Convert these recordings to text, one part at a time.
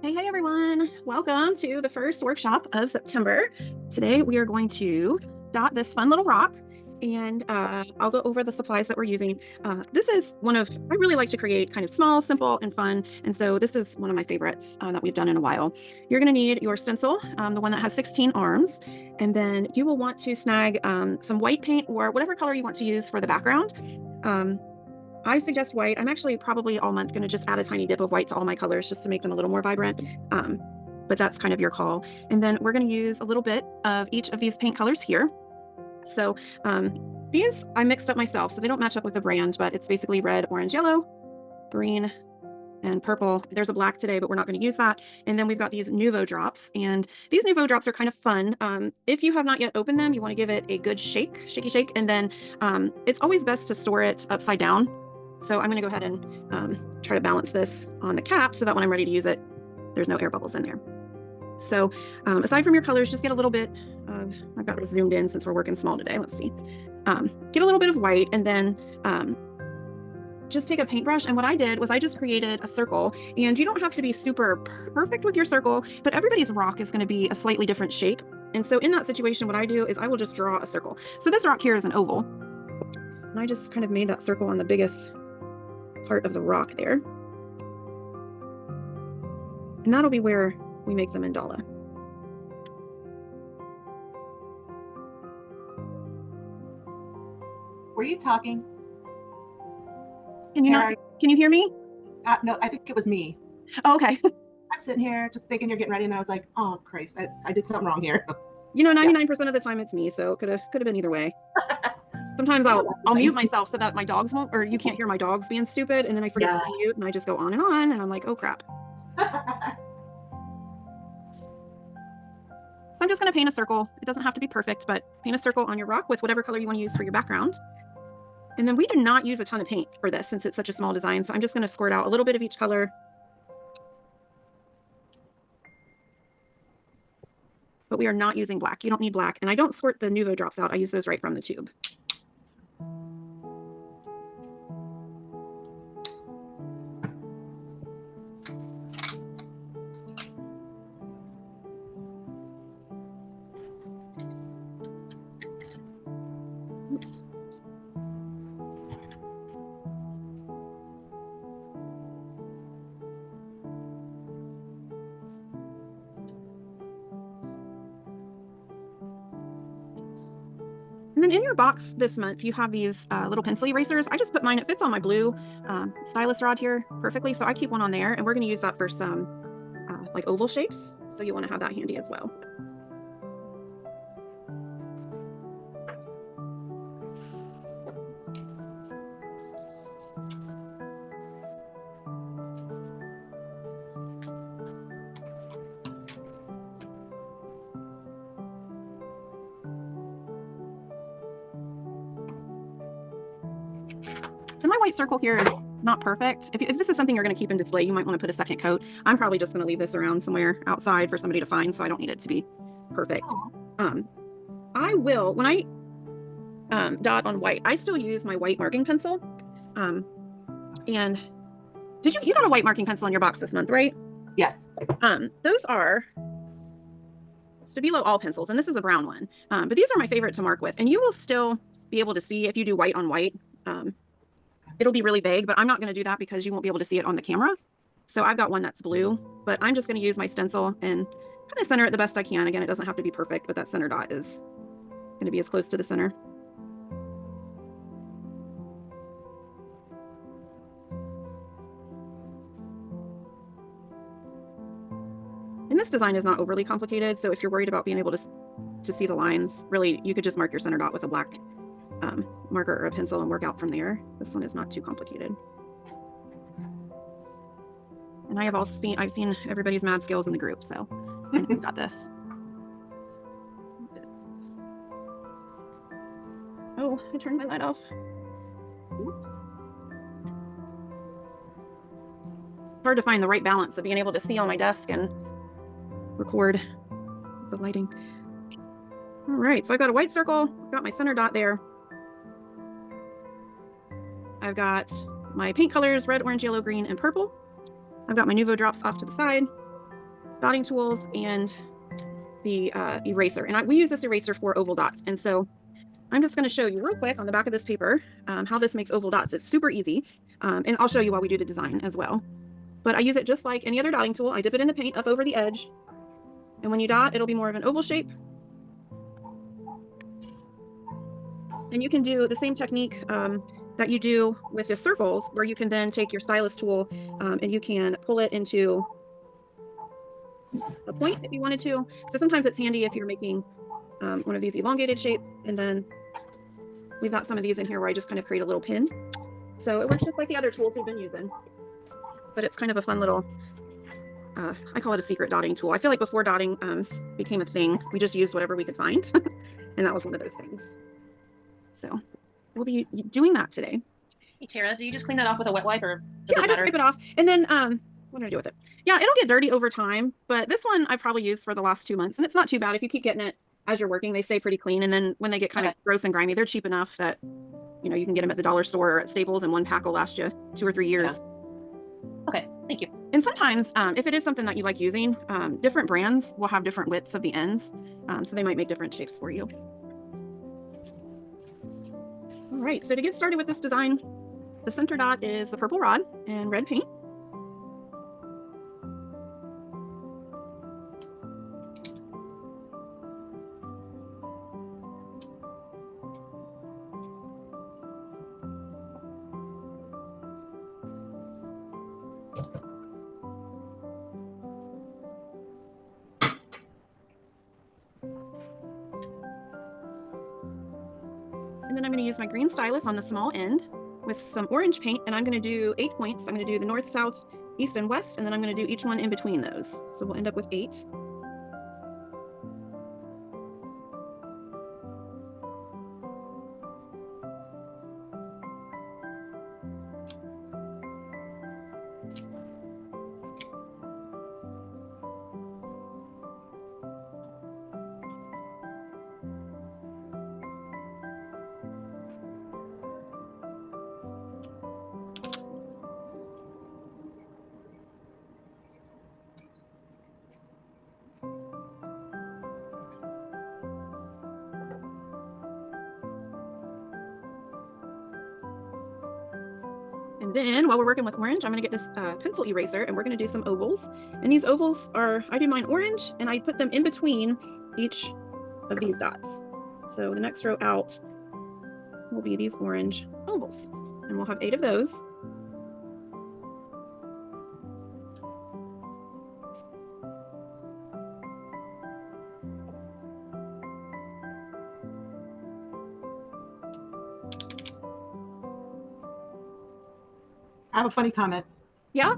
Hey everyone. Welcome to the first workshop of September. Today we are going to dot this fun little rock, and I'll go over the supplies that we're using. This is I really like to create kind of small, simple, and fun, and so this is one of my favorites that we've done in a while. You're going to need your stencil, the one that has 16 arms, and then you will want to snag some white paint or whatever color you want to use for the background. I suggest white. I'm actually probably all month going to just add a tiny dip of white to all my colors just to make them a little more vibrant. But that's kind of your call. And then we're going to use a little bit of each of these paint colors here. So these I mixed up myself, so they don't match up with the brand, but it's basically red, orange, yellow, green, and purple. There's a black today, but we're not going to use that. And then we've got these Nuvo drops, and these Nuvo drops are kind of fun. If you have not yet opened them, you want to give it a good shaky shake, and then it's always best to store it upside down. So I'm going to go ahead and try to balance this on the cap so that when I'm ready to use it, there's no air bubbles in there. So aside from your colors, just get a little bit of, I've got this zoomed in since we're working small today. Let's see. Get a little bit of white, and then just take a paintbrush. And what I did was I just created a circle, and you don't have to be super perfect with your circle, but everybody's rock is going to be a slightly different shape. And so in that situation, what I do is I will just draw a circle. So this rock here is an oval, and I just kind of made that circle on the biggest part of the rock there. And that'll be where we make the mandala. Were you talking? Can you hear me? No, I think it was me. Oh, okay. I'm sitting here just thinking you're getting ready, and then I was like, oh Christ, I did something wrong here. 99% of the time it's me, so it could have been either way. Sometimes I'll mute myself so that my dogs won't, or you can't hear my dogs being stupid, and then I forget to mute, and I just go on, and I'm like, oh crap. So I'm just going to paint a circle. It doesn't have to be perfect, but paint a circle on your rock with whatever color you want to use for your background. And then we do not use a ton of paint for this since it's such a small design, so I'm just going to squirt out a little bit of each color. But we are not using black. You don't need black. And I don't squirt the Nuvo drops out. I use those right from the tube. Oops. And then in your box this month, you have these little pencil erasers. I just put mine, it fits on my blue stylus rod here perfectly. So I keep one on there, and we're going to use that for some like oval shapes. So you want to have that handy as well. And my white circle here is not perfect. If this is something you're going to keep in display, you might want to put a second coat. I'm probably just going to leave this around somewhere outside for somebody to find, so I don't need it to be perfect. I will, when I dot on white, I still use my white marking pencil. And you got a white marking pencil in your box this month, right? Yes. Those are Stabilo all pencils, and this is a brown one. But these are my favorite to mark with, and you will still be able to see if you do white on white. It'll be really vague, but I'm not going to do that because you won't be able to see it on the camera. So I've got one that's blue, but I'm just going to use my stencil and kind of center it the best I can. Again, it doesn't have to be perfect, but that center dot is going to be as close to the center. And this design is not overly complicated, so if you're worried about being able to see the lines, really, you could just mark your center dot with a black marker or a pencil and work out from there. This one is not too complicated. And I've seen everybody's mad skills in the group, so I got this. Oh, I turned my light off. Oops. Hard to find the right balance of being able to see on my desk and record the lighting. All right, so I've got a white circle, I've got my center dot there. I've got my paint colors, red, orange, yellow, green, and purple. I've got my Nuvo drops off to the side. dotting tools and the eraser. And we use this eraser for oval dots. And so I'm just going to show you real quick on the back of this paper how this makes oval dots. It's super easy. And I'll show you while we do the design as well. But I use it just like any other dotting tool. I dip it in the paint up over the edge. And when you dot, it'll be more of an oval shape. And you can do the same technique that you do with the circles, where you can then take your stylus tool and you can pull it into a point if you wanted to. So sometimes it's handy if you're making one of these elongated shapes. And then we've got some of these in here where I just kind of create a little pin. So it works just like the other tools we've been using. But it's kind of a fun little, I call it a secret dotting tool. I feel like before dotting became a thing, we just used whatever we could find. And that was one of those things. So we'll be doing that today. Hey, Tara, do you just clean that off with a wet wipe, or does it matter? I just wipe it off. And then what do I do with it? Yeah, it'll get dirty over time. But this one I probably used for the last 2 months. And it's not too bad. If you keep getting it as you're working, they stay pretty clean. And then when they get kind of gross and grimy, they're cheap enough that, you know, you can get them at the dollar store or at Staples, and one pack will last you 2 or 3 years. Yeah. Okay, thank you. And sometimes if it is something that you like using, different brands will have different widths of the ends. So they might make different shapes for you. All right, so to get started with this design, the center dot is the purple rod and red paint. And then I'm going to use my green stylus on the small end with some orange paint, and I'm going to do 8 points. I'm going to do the north, south, east, and west, and then I'm going to do each one in between those. So we'll end up with 8. And then while we're working with orange, I'm going to get this pencil eraser, and we're going to do some ovals. And these ovals are, I do mine orange, and I put them in between each of these dots. So the next row out will be these orange ovals, and we'll have 8 of those. I have a funny comment. Yeah?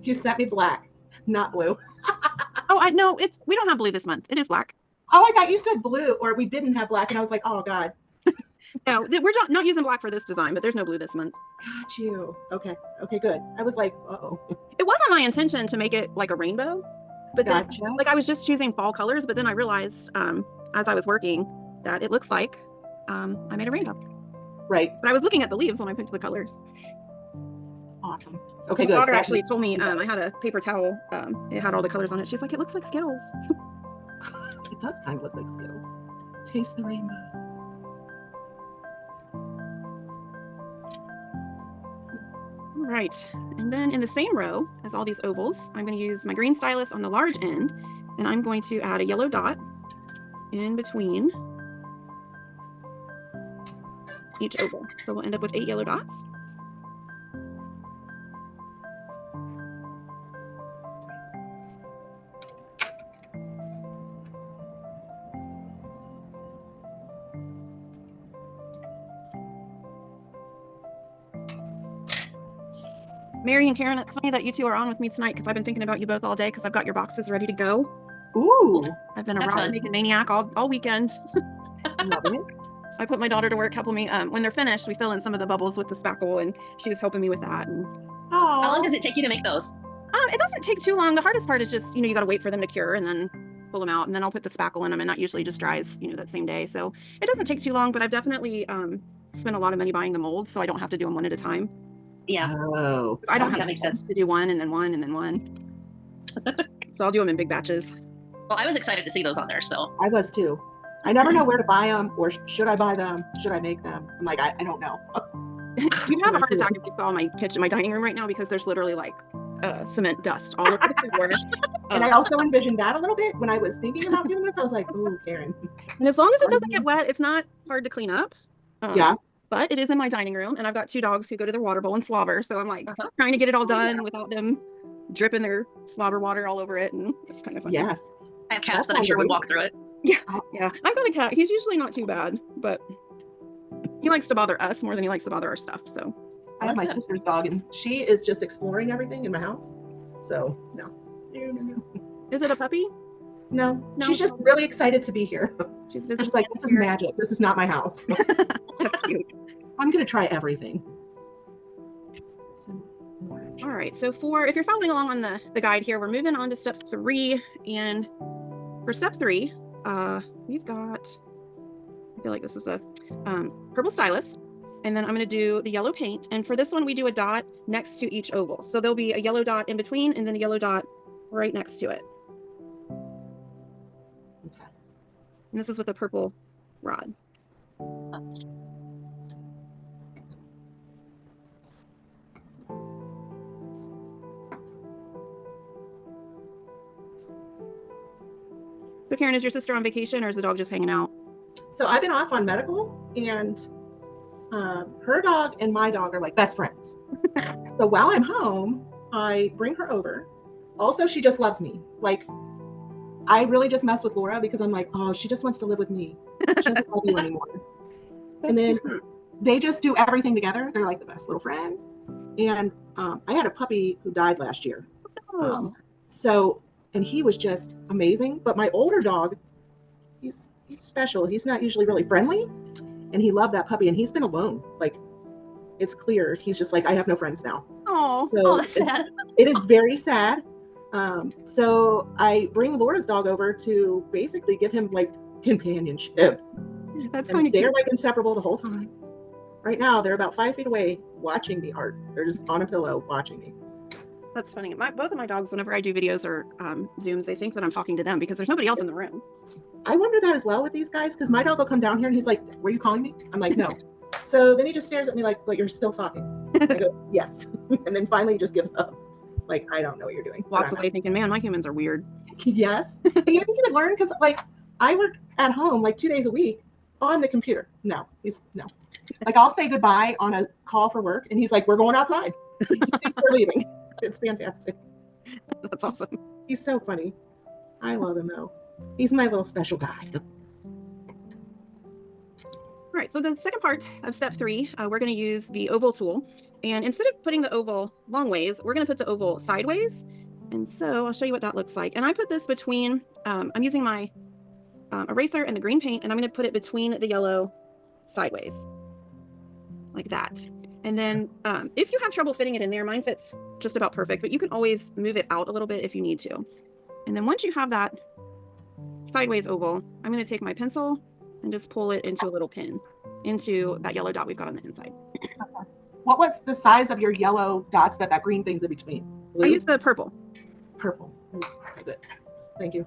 You sent me black, not blue. Oh, I know. We don't have blue this month. It is black. Oh, I thought you said blue, or we didn't have black, and I was like, oh, God. No, we're not using black for this design, but there's no blue this month. Got you. Okay. Okay, good. I was like, uh-oh. It wasn't my intention to make it like a rainbow, but Gotcha. then, like, I was just choosing fall colors, but then I realized as I was working that it looks like I made a rainbow. Right. But I was looking at the leaves when I picked the colors. Awesome. Okay, My good. daughter actually told me I had a paper towel. It had all the colors on it. She's like, it looks like Skittles. It does kind of look like Skittles. Taste the rainbow. All right. And then in the same row as all these ovals, I'm going to use my green stylus on the large end, and I'm going to add a yellow dot in between each oval. So we'll end up with 8 yellow dots. Mary and Karen, it's funny that you two are on with me tonight because I've been thinking about you both all day because I've got your boxes ready to go. Ooh. I've been a rock-making maniac all weekend. Loving it. I put my daughter to work helping me. When they're finished, we fill in some of the bubbles with the spackle, and she was helping me with that. And How long does it take you to make those? It doesn't take too long. The hardest part is just, you got to wait for them to cure and then pull them out, and then I'll put the spackle in them, and that usually just dries, that same day. So it doesn't take too long, but I've definitely spent a lot of money buying the molds, so I don't have to do them one at a time. Yeah. Oh. I don't have that makes sense to do one and then one and then one. So I'll do them in big batches. Well, I was excited to see those on there, so. I was too. I never know where to buy them, or should I buy them? Should I make them? I'm like, I don't know. You'd have a heart attack if you saw my kitchen, my dining room right now, because there's literally like cement dust all over the floor. And I also envisioned that a little bit when I was thinking about doing this. I was like, "Ooh, Karen." And as long as it doesn't get wet, it's not hard to clean up. Yeah. But it is in my dining room, and I've got 2 dogs who go to their water bowl and slobber. So I'm like trying to get it all done without them dripping their slobber water all over it, and it's kind of fun. Yes. I have cats that I'm sure would walk through it. Yeah. I've got a cat. He's usually not too bad, but he likes to bother us more than he likes to bother our stuff. So I have my sister's dog, and she is just exploring everything in my house. So no. Is it a puppy? No. She's just really excited to be here. She's just like, this is magic. This is not my house. That's cute. I'm gonna try everything. All right. So if you're following along on the guide here, we're moving on to step 3, and for step 3, we've got. I feel like this is a purple stylus. And then I'm going to do the yellow paint. And for this one, we do a dot next to each oval. So there'll be a yellow dot in between and then a yellow dot right next to it. Okay. And this is with a purple rod. So Karen, is your sister on vacation or is the dog just hanging out? So I've been off on medical, and her dog and my dog are like best friends. So while I'm home, I bring her over. Also, she just loves me. Like, I really just mess with Laura because I'm like, oh, she just wants to live with me. She doesn't love you anymore. And then they just do everything together. They're like the best little friends. And I had a puppy who died last year. And he was just amazing. But my older dog, he's special. He's not usually really friendly. And he loved that puppy, and he's been alone. Like, it's clear. He's just like, I have no friends now. So that's sad. It is very sad. So I bring Laura's dog over to basically give him like companionship. That's kind of cute. They're like inseparable the whole time. Right now, they're about 5 feet away watching the art. They're just on a pillow watching me. That's funny. Both of my dogs, whenever I do videos or Zooms, they think that I'm talking to them because there's nobody else in the room. I wonder that as well with these guys, because my dog will come down here and he's like, were you calling me? I'm like, no. So then he just stares at me like, but you're still talking. I go, yes. And then finally he just gives up. Like, I don't know what you're doing. Walks away thinking, man, my humans are weird. Yes. You think you would learn? Because like, I work at home like 2 days a week on the computer. No. Like, I'll say goodbye on a call for work and he's like, we're going outside. He thinks we're leaving. It's fantastic. That's awesome. He's so funny. I love him though. He's my little special guy. All right, so the second part of step 3, we're going to use the oval tool. And instead of putting the oval long ways, we're going to put the oval sideways. And so I'll show you what that looks like. And I put this between, I'm using my eraser and the green paint, and I'm going to put it between the yellow sideways, like that. And then if you have trouble fitting it in there, mine fits just about perfect, but you can always move it out a little bit if you need to. And then once you have that sideways oval, I'm going to take my pencil and just pull it into a little pin into that yellow dot we've got on the inside. Okay. What was the size of your yellow dots that green thing's in between? Blue? I use the purple. Purple. Okay, good. Thank you.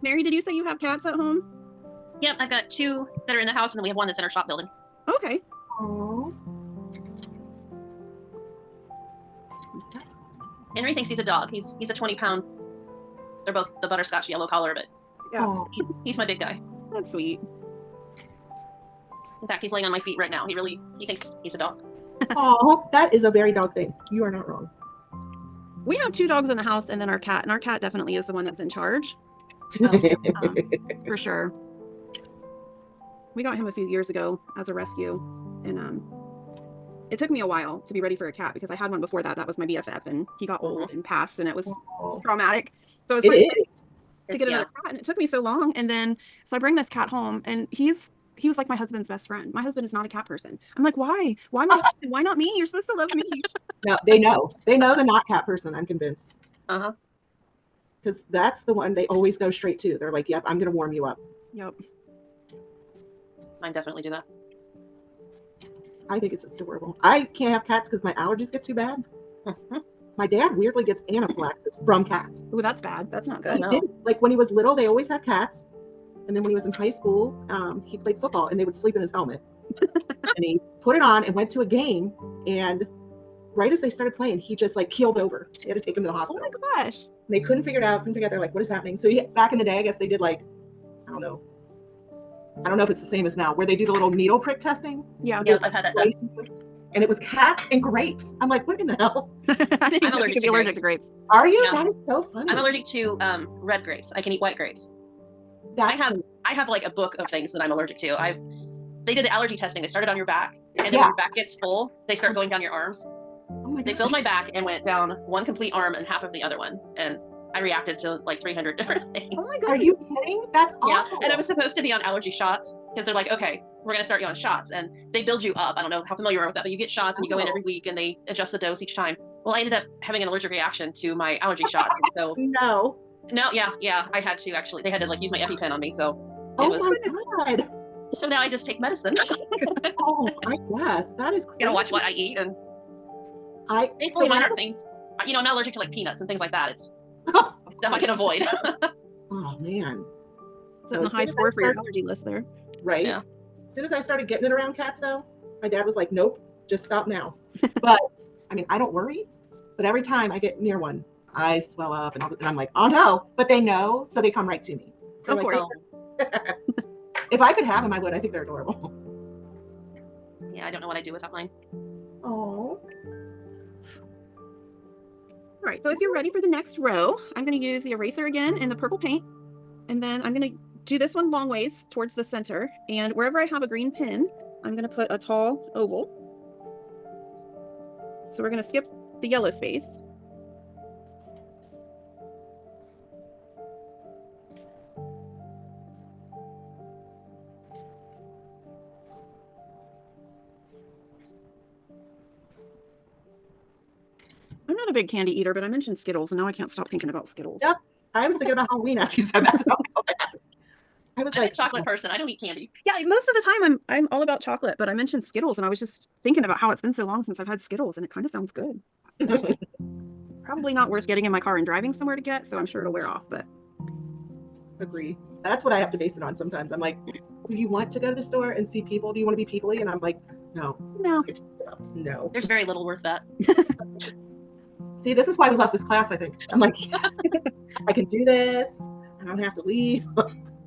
Mary, did you say you have cats at home? Yep, I've got 2 that are in the house, and then we have 1 that's in our shop building. Okay. Oh. Henry thinks he's a dog. He's a 20-pound. They're both the butterscotch yellow collar, but Yeah. he's my big guy. That's sweet. In fact, he's laying on my feet right now. He thinks he's a dog. Oh, that is a very dog thing. You are not wrong. We have 2 dogs in the house and then our cat, and our cat definitely is the one that's in charge. For sure. We got him a few years ago as a rescue, and it took me a while to be ready for a cat because I had one before that. That was my BFF, and he got old and passed, and it was traumatic. So I was It finally ready is. to get another cat, and it took me so long. And then so I bring this cat home, and he was like my husband's best friend. My husband is not a cat person. I'm like, why? Why my husband? Why not me? You're supposed to love me. No, they know. They know the not cat person, I'm convinced. Uh-huh. Because that's the one they always go straight to. They're like, yep, I'm going to warm you up. Yep. Mine definitely do that. I think it's adorable. I can't have cats because my allergies get too bad. My dad weirdly gets anaphylaxis from cats. Oh, that's bad. That's not good. He didn't. Like when he was little, they always had cats. And then when he was in high school, he played football and they would sleep in his helmet. And he put it on and went to a game. And right as they started playing, he just like keeled over. They had to take him to the hospital. Oh my gosh. And they couldn't figure it out. They're like, what is happening? So back in the day, I guess they did like, I don't know if it's the same as now, where they do the little needle prick testing. Yeah. Yeah, I've had that done. And it was cats and grapes. I'm like, what in the hell? I didn't I'm know you could be allergic to grapes. Are you? Yeah. That is so funny. I'm allergic to red grapes. I can eat white grapes. I have like a book of things that I'm allergic to. They did the allergy testing. They started on your back, and then when your back gets full, they start going down your arms. Oh my They filled my back and went down one complete arm and half of the other one, and I reacted to like 300 different things. Oh my Are god. you kidding? That's awful. Yeah, and I was supposed to be on allergy shots because they're like, okay, we're gonna start you on shots, and they build you up. I don't know how familiar you are with that, but you get shots and you go in every week, and they adjust the dose each time. Well, I ended up having an allergic reaction to my allergy shots, and so No. yeah, I had to actually. They had to like use my EpiPen on me, so Oh my god. So now I just take medicine. Oh my gosh, that is crazy. You know, watch what I eat, and thankfully mine are things. You know, I'm not allergic to like peanuts and things like that. It's stuff I can avoid. Oh man. Setting a high score for your allergy list there. Right. Yeah. As soon as I started getting it around cats, though, my dad was like, "Nope, just stop now." But I mean, I don't worry. But every time I get near one, I swell up, and I'm like, "Oh no!" But they know, so they come right to me. They're Of like, course. If I could have them, I would. I think they're adorable. Yeah, I don't know what I do without mine. Oh. All right, so if you're ready for the next row, I'm going to use the eraser again in the purple paint, and then I'm going to do this one long ways towards the center, and wherever I have a green pin, I'm going to put a tall oval. So we're going to skip the yellow space. I'm not a big candy eater, but I mentioned Skittles, and now I can't stop thinking about Skittles. Yep. I was thinking about Halloween after you said that. I was like, a chocolate person. I don't eat candy. Yeah, most of the time I'm all about chocolate, but I mentioned Skittles, and I was just thinking about how it's been so long since I've had Skittles, and it kind of sounds good. Probably not worth getting in my car and driving somewhere to get, so I'm sure it'll wear off, but. Agree. That's what I have to base it on sometimes. I'm like, do you want to go to the store and see people? Do you want to be people-y? And I'm like, no. No. There's very little worth that. See, this is why we love this class, I think. I'm like, yes, I can do this. I don't have to leave.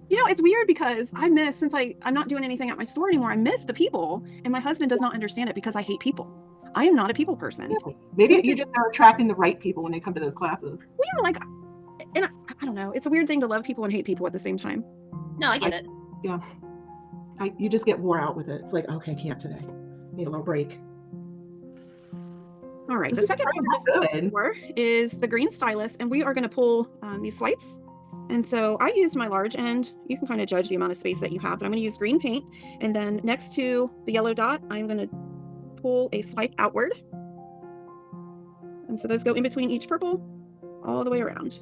You know, it's weird because I miss, since I'm not doing anything at my store anymore, I miss the people, and my husband does not understand it because I hate people. I am not a people person. Maybe you just are attracting the right people when they come to those classes. Well, yeah, like, and I don't know. It's a weird thing to love people and hate people at the same time. No, I get it. Yeah. You just get wore out with it. It's like, okay, can't today. Need a little break. All right, the second one is the green stylus, and we are going to pull these swipes. And so I used my large end. You can kind of judge the amount of space that you have, but I'm going to use green paint. And then next to the yellow dot, I'm going to pull a swipe outward. And so those go in between each purple all the way around.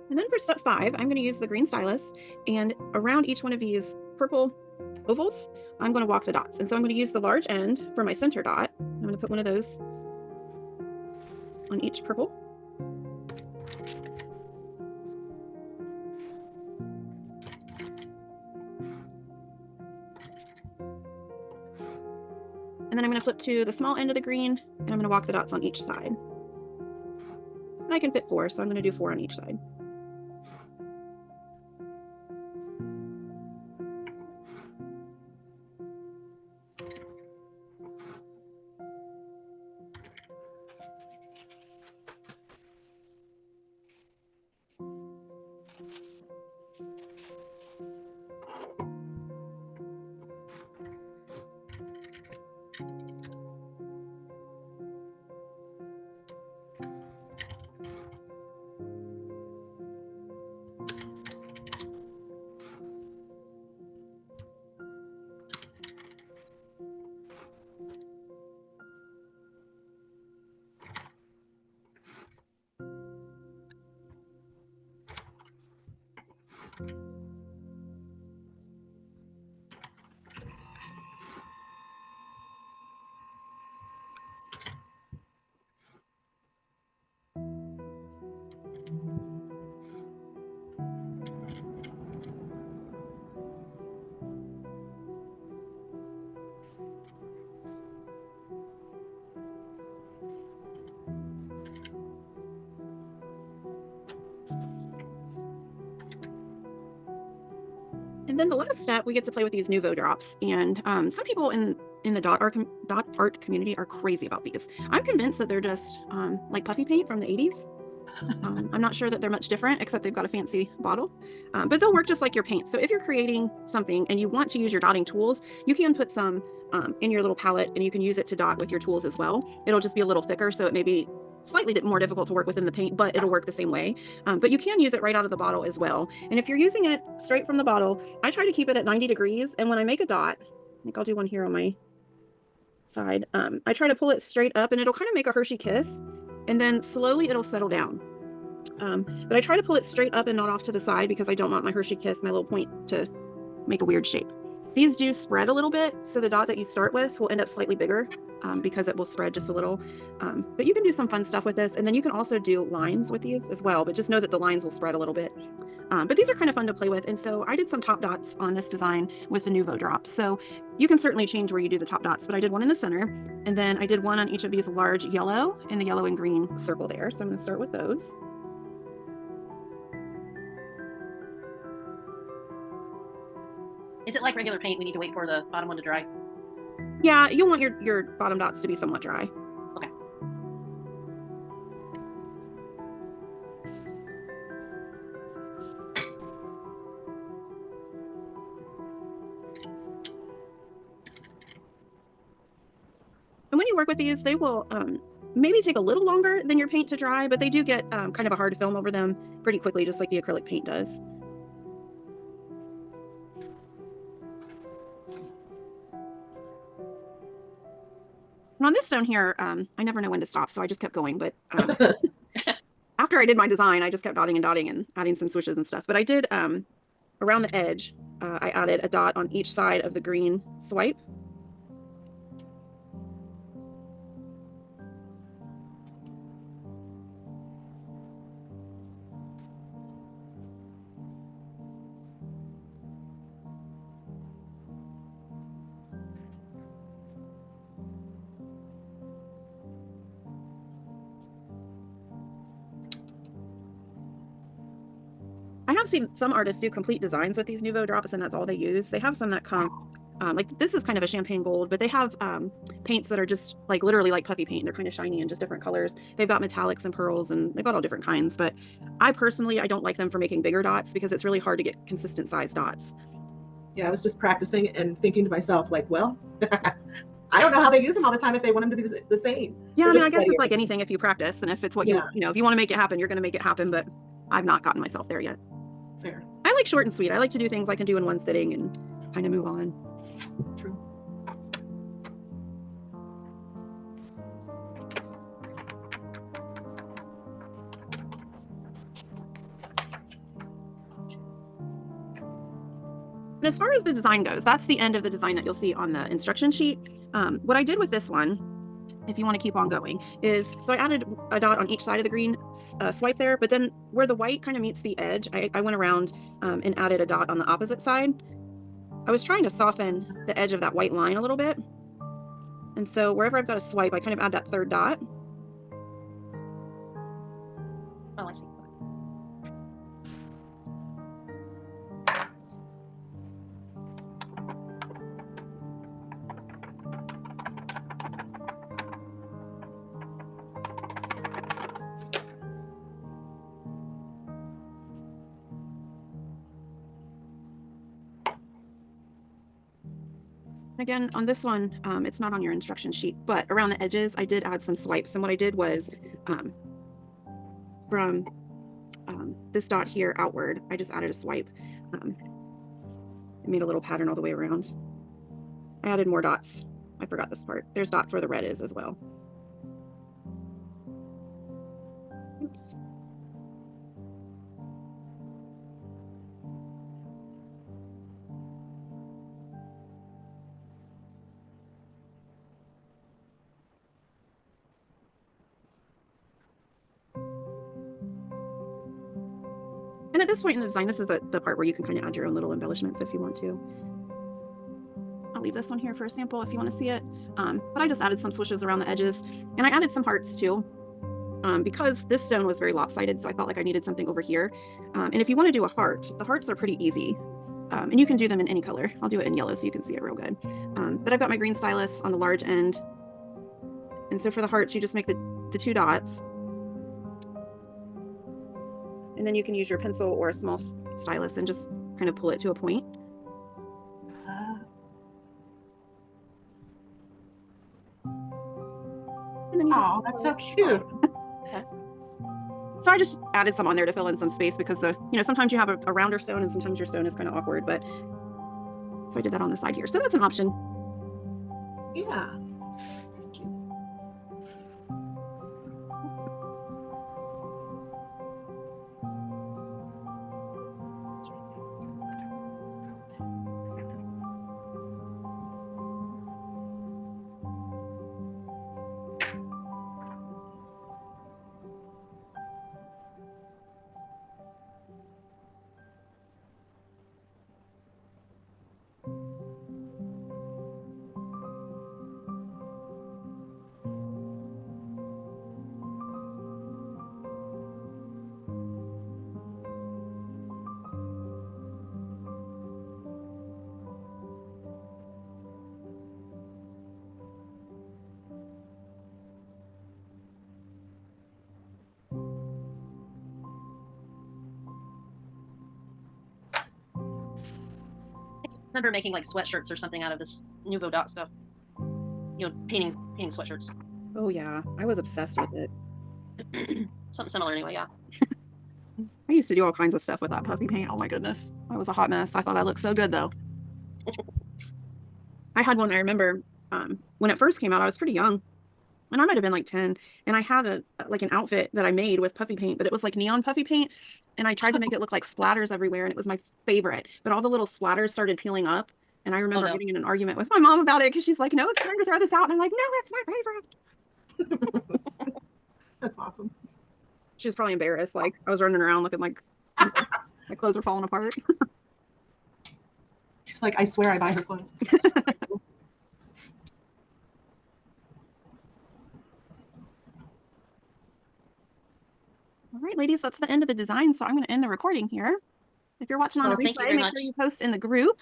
And then for step 5, I'm going to use the green stylus, and around each one of these purple ovals, I'm going to walk the dots. And so I'm going to use the large end for my center dot. I'm going to put one of those on each purple. then I'm going to flip to the small end of the green, and I'm going to walk the dots on each side. And I can fit 4, so I'm going to do 4 on each side. And then the last step, we get to play with these Nouveau drops. And some people in the dot art community are crazy about these. I'm convinced that they're just like puffy paint from the 80s. I'm not sure that they're much different, except they've got a fancy bottle, but they'll work just like your paint. So if you're creating something and you want to use your dotting tools, you can put some in your little palette, and you can use it to dot with your tools as well. It'll just be a little thicker, so it may be slightly more difficult to work within the paint, but it'll work the same way. But you can use it right out of the bottle as well. And if you're using it straight from the bottle, I try to keep it at 90 degrees. And when I make a dot, I think I'll do one here on my side, I try to pull it straight up, and it'll kind of make a Hershey kiss, and then slowly it'll settle down. But I try to pull it straight up and not off to the side, because I don't want my Hershey kiss, my little point, to make a weird shape. These do spread a little bit, so the dot that you start with will end up slightly bigger because it will spread just a little. But you can do some fun stuff with this, and then you can also do lines with these as well, but just know that the lines will spread a little bit. But these are kind of fun to play with, and so I did some top dots on this design with the Nouveau drops. So you can certainly change where you do the top dots, but I did one in the center, and then I did one on each of these large yellow and the yellow and green circle there. So I'm going to start with those. Is it like regular paint? We need to wait for the bottom one to dry? Yeah, you'll want your bottom dots to be somewhat dry. Okay. And when you work with these, they will maybe take a little longer than your paint to dry, but they do get kind of a hard film over them pretty quickly, just like the acrylic paint does. And on this stone here, I never know when to stop, so I just kept going. But after I did my design, I just kept dotting and dotting and adding some swishes and stuff. But I did, around the edge, I added a dot on each side of the green swipe. I have seen some artists do complete designs with these Nouveau drops, and that's all they use. They have some that come, like this is kind of a champagne gold, but they have paints that are just like literally like puffy paint. They're kind of shiny and just different colors. They've got metallics and pearls, and they've got all different kinds. But I personally, I don't like them for making bigger dots, because it's really hard to get consistent size dots. Yeah, I was just practicing and thinking to myself, like, well, I don't know how they use them all the time if they want them to be the same. Yeah, I mean, I guess it's like anything. If you practice, and if it's what you know, if you want to make it happen, you're going to make it happen. But I've not gotten myself there yet. Fair. I like short and sweet. I like to do things I can do in one sitting and kind of move on. True. And as far as the design goes, that's the end of the design that you'll see on the instruction sheet. What I did with this one, if you want to keep on going, is so I added a dot on each side of the green swipe there, but then where the white kind of meets the edge, I went around and added a dot on the opposite side. I was trying to soften the edge of that white line a little bit, and And so wherever I've got a swipe, I kind of add that third dot. Oh, I see. Again, on this one, it's not on your instruction sheet, but around the edges, I did add some swipes. And what I did was from this dot here outward, I just added a swipe. It made a little pattern all the way around. I added more dots. I forgot this part. There's dots where the red is as well. Oops. And at this point in the design, this is the part where you can kind of add your own little embellishments if you want to. I'll leave this one here for a sample if you want to see it. But I just added some swooshes around the edges, and I added some hearts too, because this stone was very lopsided, so I felt like I needed something over here. And if you want to do a heart, the hearts are pretty easy. And you can do them in any color. I'll do it in yellow so you can see it real good. But I've got my green stylus on the large end. And so for the hearts, you just make the 2 dots. And then you can use your pencil or a small stylus and just kind of pull it to a point. Oh, that's so cute. So I just added some on there to fill in some space because sometimes you have a rounder stone and sometimes your stone is kind of awkward, but so I did that on the side here. So that's an option. Yeah. That's cute. Remember making like sweatshirts or something out of this Nouveau Dot stuff. Painting sweatshirts. Oh yeah, I was obsessed with it. Something similar anyway, yeah. I used to do all kinds of stuff with that puffy paint. Oh my goodness, I was a hot mess. I thought I looked so good though. I had one, I remember when it first came out, I was pretty young. And I might have been like 10, and I had an outfit that I made with puffy paint, but it was like neon puffy paint, and I tried to make it look like splatters everywhere, and it was my favorite. But all the little splatters started peeling up, and I remember getting in an argument with my mom about it because she's like, "No, it's time to throw this out," and I'm like, "No, it's my favorite." That's awesome. She was probably embarrassed. Like I was running around looking like my clothes were falling apart. She's like, "I swear I buy her clothes." All right, ladies, that's the end of the design. So I'm going to end the recording here. If you're watching on the replay, make sure you post in the group